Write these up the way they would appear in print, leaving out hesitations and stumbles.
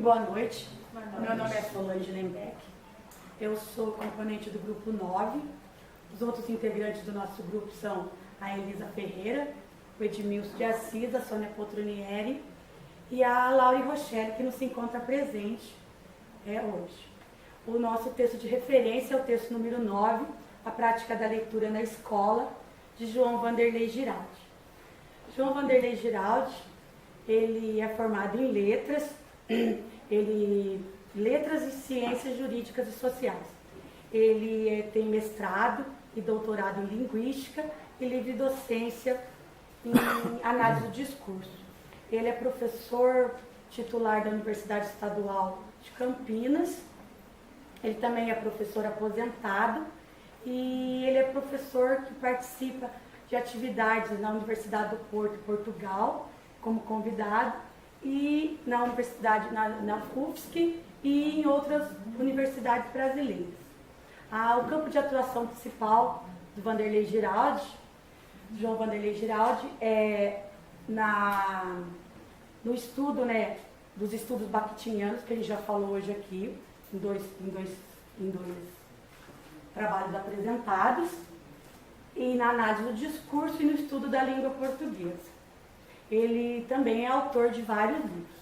Boa noite. Meu nome é Solange Lembeck. Eu sou componente do grupo 9. Os outros integrantes do nosso grupo são a Elisa Ferreira, o Edmilson de Assis, a Sônia Potronieri e a Laura Rochelle, que não se encontra presente hoje. O nosso texto de referência é o texto número 9, A Prática da Leitura na Escola, de João Vanderlei Giraldi. João Vanderlei Giraldi, ele é formado em letras, letras e ciências jurídicas e sociais. Ele tem mestrado e doutorado em linguística e livre docência em análise do discurso. Ele é professor titular da Universidade Estadual de Campinas. Ele também é professor aposentado e ele é professor que participa de atividades na Universidade do Porto, Portugal, como convidado, e na Universidade, na UFSC e em outras universidades brasileiras. O campo de atuação principal do Vanderlei Giraldi, João Vanderlei Giraldi, é no estudo, dos estudos bakhtinianos, que a gente já falou hoje aqui, em dois trabalhos apresentados, e na análise do discurso e no estudo da língua portuguesa. Ele também é autor de vários livros.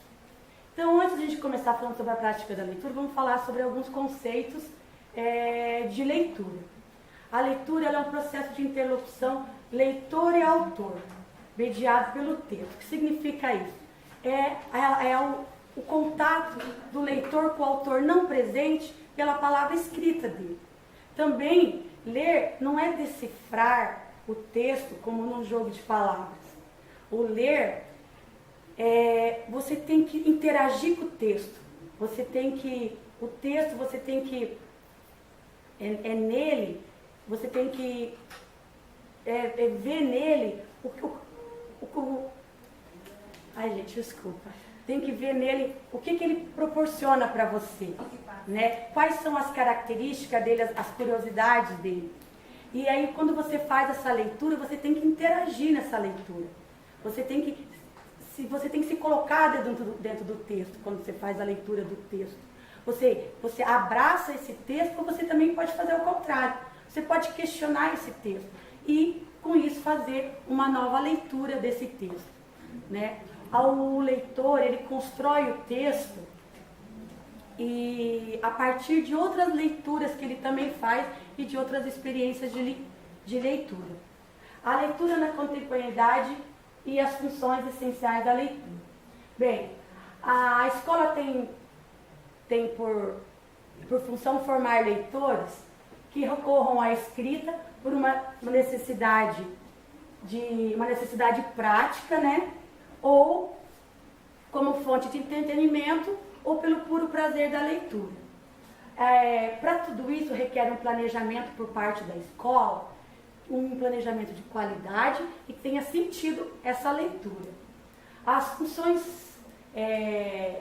Então, antes de a gente começar falando sobre a prática da leitura, vamos falar sobre alguns conceitos de leitura. A leitura é um processo de interlocução leitor e autor, mediado pelo texto. O que significa isso? O contato do leitor com o autor não presente pela palavra escrita dele. Também, ler não é decifrar o texto como num jogo de palavras. O ler, você tem que interagir com o texto. Nele, você tem que ver nele Tem que ver nele o que ele proporciona para você, né? Quais são as características dele, as curiosidades dele. E aí, quando você faz essa leitura, você tem que interagir nessa leitura. Você tem que se colocar dentro do texto, quando você faz a leitura do texto. Você abraça esse texto, ou você também pode fazer o contrário. Você pode questionar esse texto e, com isso, fazer uma nova leitura desse texto, né? O leitor, ele constrói o texto e a partir de outras leituras que ele também faz e de outras experiências de leitura. A leitura na contemporaneidade e as funções essenciais da leitura. Bem, a escola tem por função formar leitores que recorram à escrita por uma necessidade prática, né? Ou como fonte de entretenimento, ou pelo puro prazer da leitura. Para tudo isso requer um planejamento por parte da escola, um planejamento de qualidade e que tenha sentido essa leitura. As funções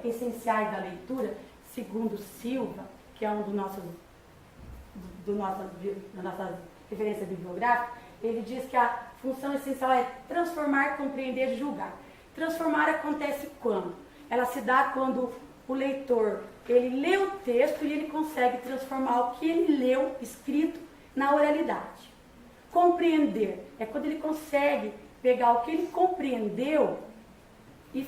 essenciais da leitura, segundo Silva, que é um da nossa referência bibliográfica, ele diz que a função essencial é transformar, compreender e julgar. Transformar acontece quando? Ela se dá quando o leitor, ele lê o texto e ele consegue transformar o que ele leu escrito na oralidade. Compreender é quando ele consegue pegar o que ele compreendeu e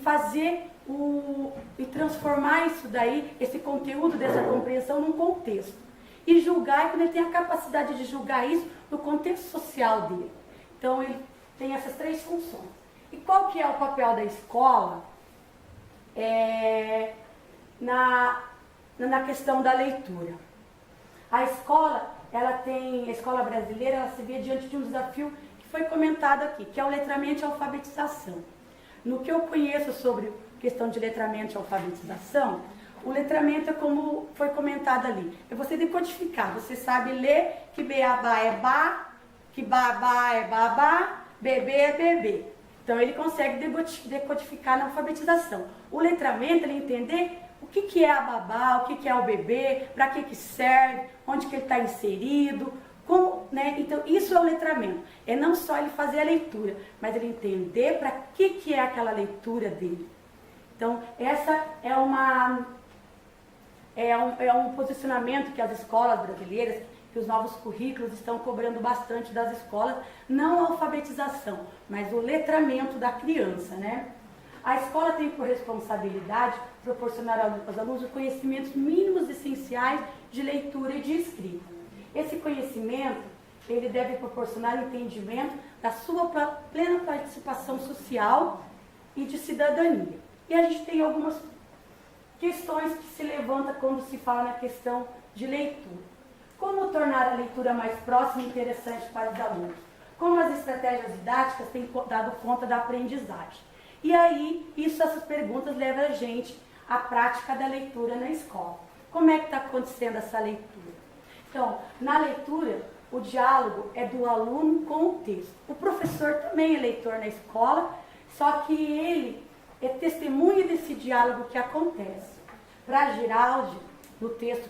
e transformar isso daí, esse conteúdo dessa compreensão num contexto. E julgar é quando ele tem a capacidade de julgar isso no contexto social dele. Então ele tem essas três funções. E qual que é o papel da escola na questão da leitura? A escola brasileira, ela se vê diante de um desafio que foi comentado aqui, que é o letramento e a alfabetização. No que eu conheço sobre questão de letramento e alfabetização, o letramento é como foi comentado ali. É você decodificar, você sabe ler que beabá é ba, que babá é babá, bebê é bebê. Então ele consegue decodificar na alfabetização. O letramento, ele entender o que é a babá, o que é o bebê, para que serve, onde que ele está inserido, como, né? Então isso é o letramento. É não só ele fazer a leitura, mas ele entender para que é aquela leitura dele. Então, essa é um posicionamento que as escolas brasileiras, que os novos currículos estão cobrando bastante das escolas, não a alfabetização, mas o letramento da criança, né? A escola tem por responsabilidade proporcionar aos alunos os conhecimentos mínimos essenciais de leitura e de escrita. Esse conhecimento, ele deve proporcionar entendimento da sua plena participação social e de cidadania. E a gente tem algumas questões que se levantam quando se fala na questão de leitura. Como tornar a leitura mais próxima e interessante para os alunos? Como as estratégias didáticas têm dado conta da aprendizagem? E aí, essas perguntas levam a gente à prática da leitura na escola. Como é que está acontecendo essa leitura? Então, na leitura, o diálogo é do aluno com o texto. O professor também é leitor na escola, só que ele é testemunha desse diálogo que acontece. Para Giraldi, no texto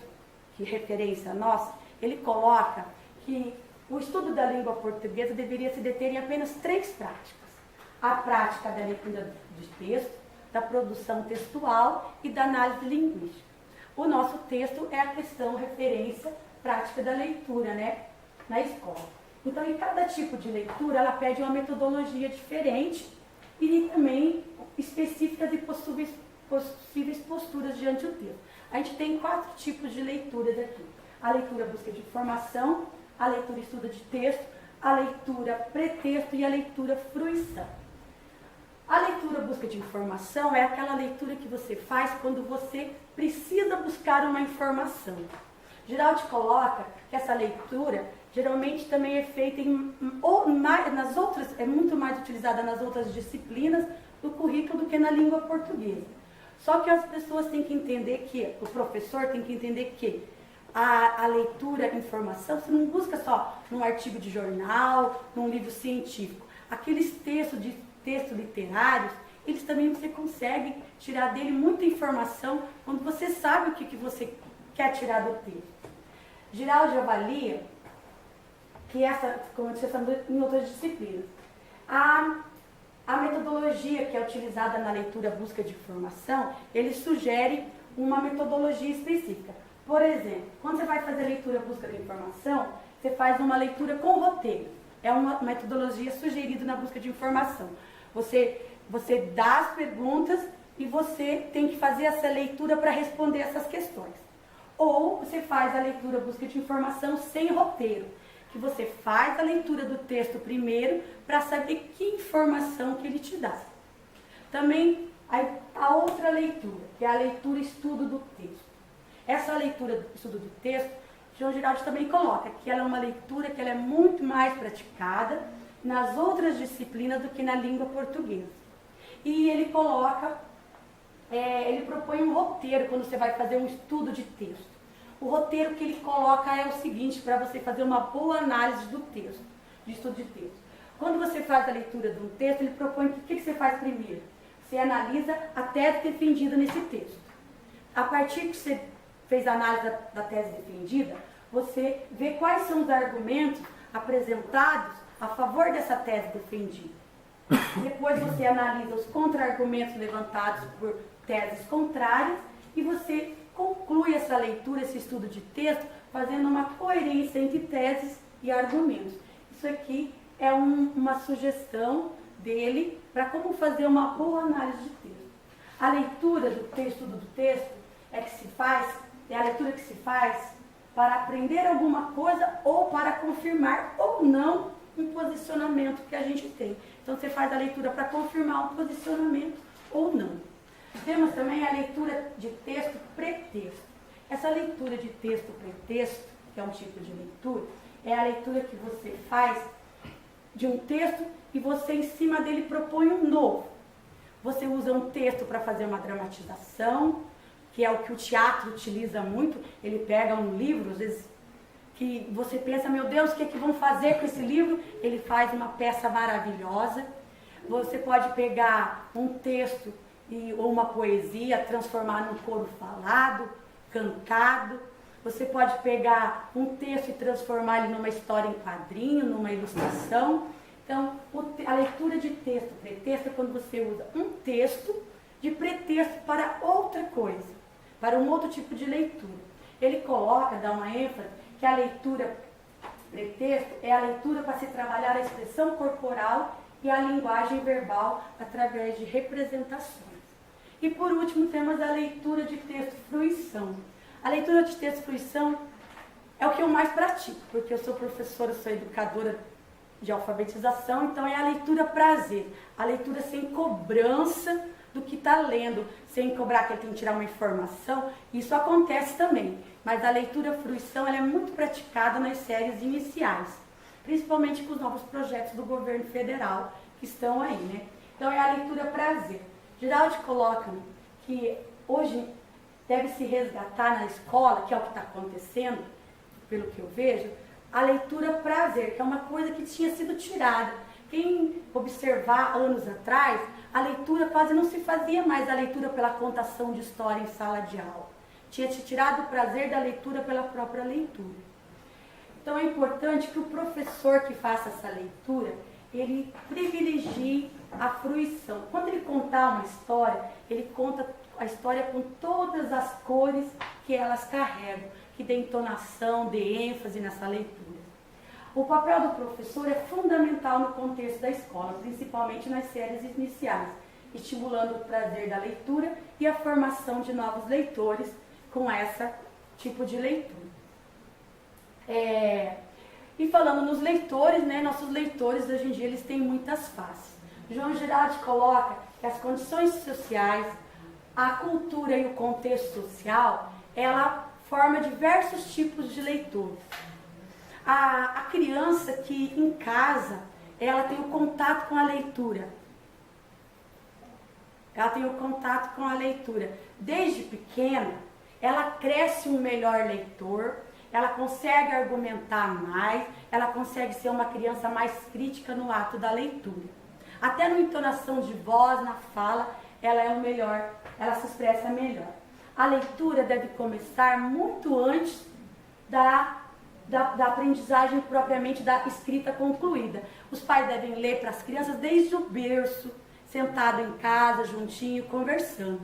que referência a nós, ele coloca que o estudo da língua portuguesa deveria se deter em apenas 3 práticas. A prática da leitura de texto, da produção textual e da análise linguística. O nosso texto é a questão referência prática da leitura, né, na escola. Então, em cada tipo de leitura, ela pede uma metodologia diferente e também específicas e possíveis posturas diante do texto. A gente tem 4 tipos de leituras aqui. A leitura busca de informação, a leitura estudo de texto, a leitura pretexto e a leitura fruição. A leitura busca de informação é aquela leitura que você faz quando você precisa buscar uma informação. Giraldi coloca que essa leitura geralmente também é feita é muito mais utilizada nas outras disciplinas do currículo do que na língua portuguesa. Só que as pessoas têm que entender que, o professor tem que entender que a leitura, informação, você não busca só num artigo de jornal, num livro científico. Aqueles textos literários, eles também você consegue tirar dele muita informação quando você sabe o que você quer tirar do texto. Giraldi avalia que como eu disse, em outras disciplinas, a metodologia que é utilizada na leitura busca de informação, ele sugere uma metodologia específica. Por exemplo, quando você vai fazer leitura busca de informação, você faz uma leitura com roteiro. É uma metodologia sugerida na busca de informação. Você dá as perguntas e você tem que fazer essa leitura para responder essas questões. Ou você faz a leitura busca de informação sem roteiro, que você faz a leitura do texto primeiro para saber que informação que ele te dá. Também a outra leitura, que é a leitura estudo do texto. Essa leitura do estudo do texto, João Giraldi também coloca que ela é uma leitura que ela é muito mais praticada nas outras disciplinas do que na língua portuguesa. E ele coloca, ele propõe um roteiro quando você vai fazer um estudo de texto. O roteiro que ele coloca é o seguinte, para você fazer uma boa análise do texto, de estudo de texto. Quando você faz a leitura de um texto, ele propõe que o que você faz primeiro? Você analisa a tese defendida nesse texto. A partir que você fez a análise da tese defendida, você vê quais são os argumentos apresentados a favor dessa tese defendida. Depois você analisa os contra-argumentos levantados por teses contrárias e você conclui essa leitura, esse estudo de texto, fazendo uma coerência entre teses e argumentos. Isso aqui é uma sugestão dele para como fazer uma boa análise de texto. A leitura do texto, estudo do texto, é a leitura que se faz para aprender alguma coisa ou para confirmar ou não um posicionamento que a gente tem. Então você faz a leitura para confirmar um posicionamento ou não. Temos também a leitura de texto pretexto. Essa leitura de texto pretexto, que é um tipo de leitura, é a leitura que você faz de um texto e você em cima dele propõe um novo. Você usa um texto para fazer uma dramatização, que é o que o teatro utiliza muito. Ele pega um livro, às vezes, que você pensa, meu Deus, o que é que vão fazer com esse livro? Ele faz uma peça maravilhosa. Você pode pegar um texto ou uma poesia, transformar num coro falado, cantado. Você pode pegar um texto e transformar ele numa história em quadrinho, numa ilustração. Então, a leitura de texto, pretexto, é quando você usa um texto de pretexto para outra coisa, para um outro tipo de leitura. Ele coloca, dá uma ênfase, que a leitura pretexto é a leitura para se trabalhar a expressão corporal e a linguagem verbal através de representações. E por último temos a leitura de texto fruição. A leitura de texto fruição é o que eu mais pratico, porque eu sou professora, sou educadora de alfabetização, então é a leitura prazer, a leitura sem cobrança do que está lendo, sem cobrar que ele tem que tirar uma informação. Isso acontece também, mas a leitura fruição ela é muito praticada nas séries iniciais, principalmente com os novos projetos do governo federal que estão aí, né? Então é a leitura prazer. Giraldi coloca que hoje deve se resgatar na escola, que é o que está acontecendo, pelo que eu vejo, a leitura prazer, que é uma coisa que tinha sido tirada. Quem observar anos atrás, a leitura quase não se fazia mais a leitura pela contação de história em sala de aula. Tinha se tirado o prazer da leitura pela própria leitura. Então é importante que o professor que faça essa leitura, ele privilegie a fruição. Quando ele contar uma história, ele conta a história com todas as cores que elas carregam, que dê entonação, dê ênfase nessa leitura. O papel do professor é fundamental no contexto da escola, principalmente nas séries iniciais, estimulando o prazer da leitura e a formação de novos leitores com esse tipo de leitura. E falando nos leitores, né, nossos leitores hoje em dia eles têm muitas faces. João Giraldi coloca que as condições sociais, a cultura e o contexto social, ela forma diversos tipos de leitores. A criança que em casa, ela tem o contato com a leitura. Ela tem o contato com a leitura. Desde pequena, ela cresce um melhor leitor, ela consegue argumentar mais, ela consegue ser uma criança mais crítica no ato da leitura. Até na entonação de voz, na fala, ela é o melhor, ela se expressa melhor. A leitura deve começar muito antes da aprendizagem propriamente da escrita concluída. Os pais devem ler para as crianças desde o berço, sentado em casa, juntinho, conversando.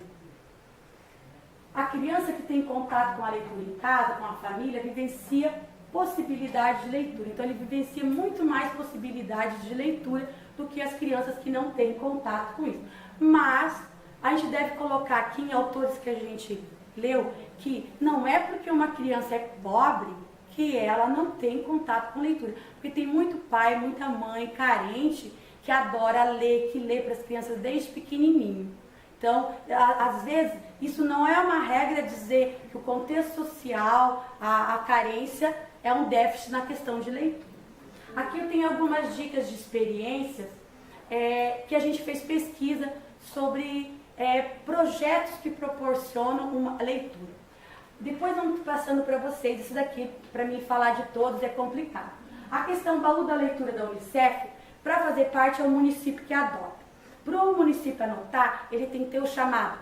A criança que tem contato com a leitura em casa, com a família, vivencia possibilidade de leitura. Então ele vivencia muito mais possibilidades de leitura do que as crianças que não têm contato com isso. Mas a gente deve colocar aqui em autores que a gente leu que não é porque uma criança é pobre que ela não tem contato com leitura. Porque tem muito pai, muita mãe carente que adora ler, que lê para as crianças desde pequenininho. Então, às vezes, isso não é uma regra dizer que o contexto social, a carência, é um déficit na questão de leitura. Aqui eu tenho algumas dicas de experiências que a gente fez pesquisa sobre projetos que proporcionam uma leitura. Depois vamos passando para vocês, isso daqui, para mim falar de todos é complicado. A questão baú da leitura da Unicef, para fazer parte é o município que adota. Para o município anotar, ele tem que ter o chamado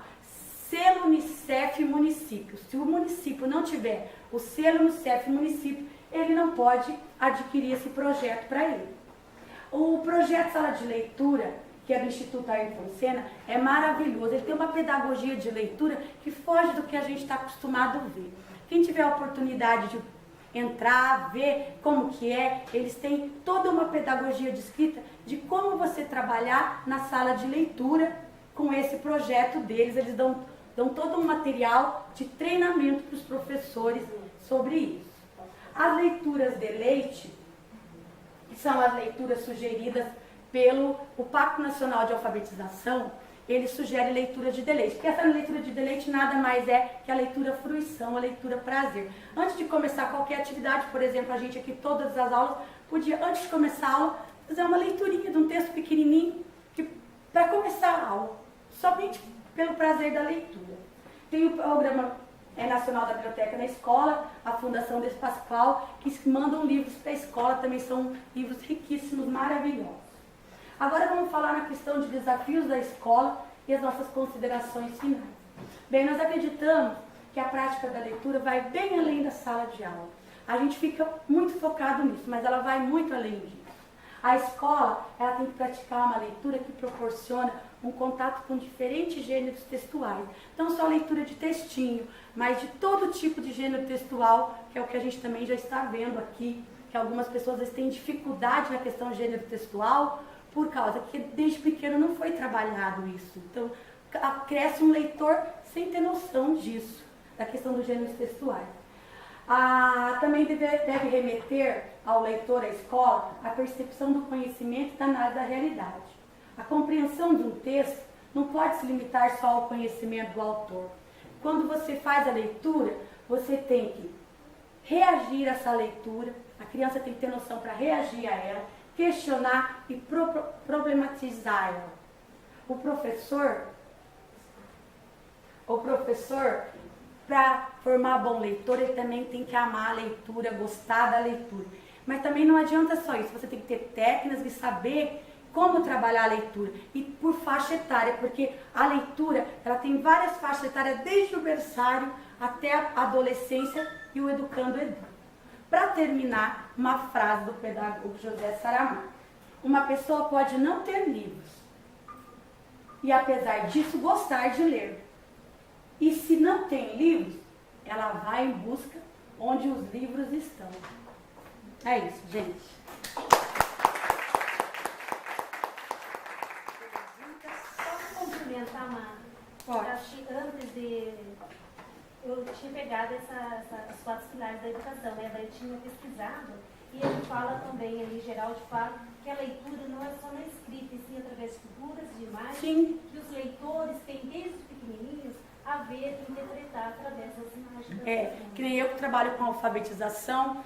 selo Unicef município. Se o município não tiver o selo Unicef município, ele não pode adquirir esse projeto para ele. O projeto Sala de Leitura, que é do Instituto Ayrton Senna, é maravilhoso. Ele tem uma pedagogia de leitura que foge do que a gente está acostumado a ver. Quem tiver a oportunidade de entrar, ver como que é, eles têm toda uma pedagogia de escrita de como você trabalhar na sala de leitura com esse projeto deles. Eles dão todo um material de treinamento para os professores sobre isso. As leituras de leite, que são as leituras sugeridas pelo Pacto Nacional de Alfabetização, ele sugere leitura de deleite. Porque essa leitura de deleite nada mais é que a leitura fruição, a leitura prazer. Antes de começar qualquer atividade, por exemplo, a gente aqui todas as aulas, podia, antes de começar a aula, fazer uma leiturinha de um texto pequenininho, para começar a aula, somente pelo prazer da leitura. Tem o programa Nacional da Biblioteca na Escola, a Fundação Desse Pascoal, que mandam livros para a escola, também são livros riquíssimos, maravilhosos. Agora vamos falar na questão de desafios da escola e as nossas considerações finais. Bem, nós acreditamos que a prática da leitura vai bem além da sala de aula. A gente fica muito focado nisso, mas ela vai muito além disso. A escola, ela tem que praticar uma leitura que proporciona um contato com diferentes gêneros textuais. Não só leitura de textinho, mas de todo tipo de gênero textual, que é o que a gente também já está vendo aqui, que algumas pessoas às vezes têm dificuldade na questão de gênero textual, por causa que desde pequeno não foi trabalhado isso. Então, cresce um leitor sem ter noção disso, da questão dos gêneros textuais. Também deve remeter ao leitor, à escola, a percepção do conhecimento e da análise da realidade. A compreensão de um texto não pode se limitar só ao conhecimento do autor. Quando você faz a leitura, você tem que reagir a essa leitura, a criança tem que ter noção para reagir a ela, questionar e problematizar ela. O professor, para formar bom leitor, ele também tem que amar a leitura, gostar da leitura. Mas também não adianta só isso, você tem que ter técnicas e saber como trabalhar a leitura. E por faixa etária, porque a leitura, ela tem várias faixas etárias, desde o berçário até a adolescência e o educando educa. Para terminar, uma frase do pedagogo José Saramago. Uma pessoa pode não ter livros e, apesar disso, gostar de ler. E se não tem livros, ela vai em busca onde os livros estão. É isso, gente. Só complementar, Mara. Pode. Antes de... Eu tinha pegado os 4 pilares da educação, né? Daí eu tinha pesquisado, e ele fala também, ali, Geraldo fala, que a leitura não é só na escrita, e sim através de figuras, de imagens, Sim. que os leitores têm desde os pequenininhos a ver e interpretar através das imagens. Que nem eu que trabalho com alfabetização,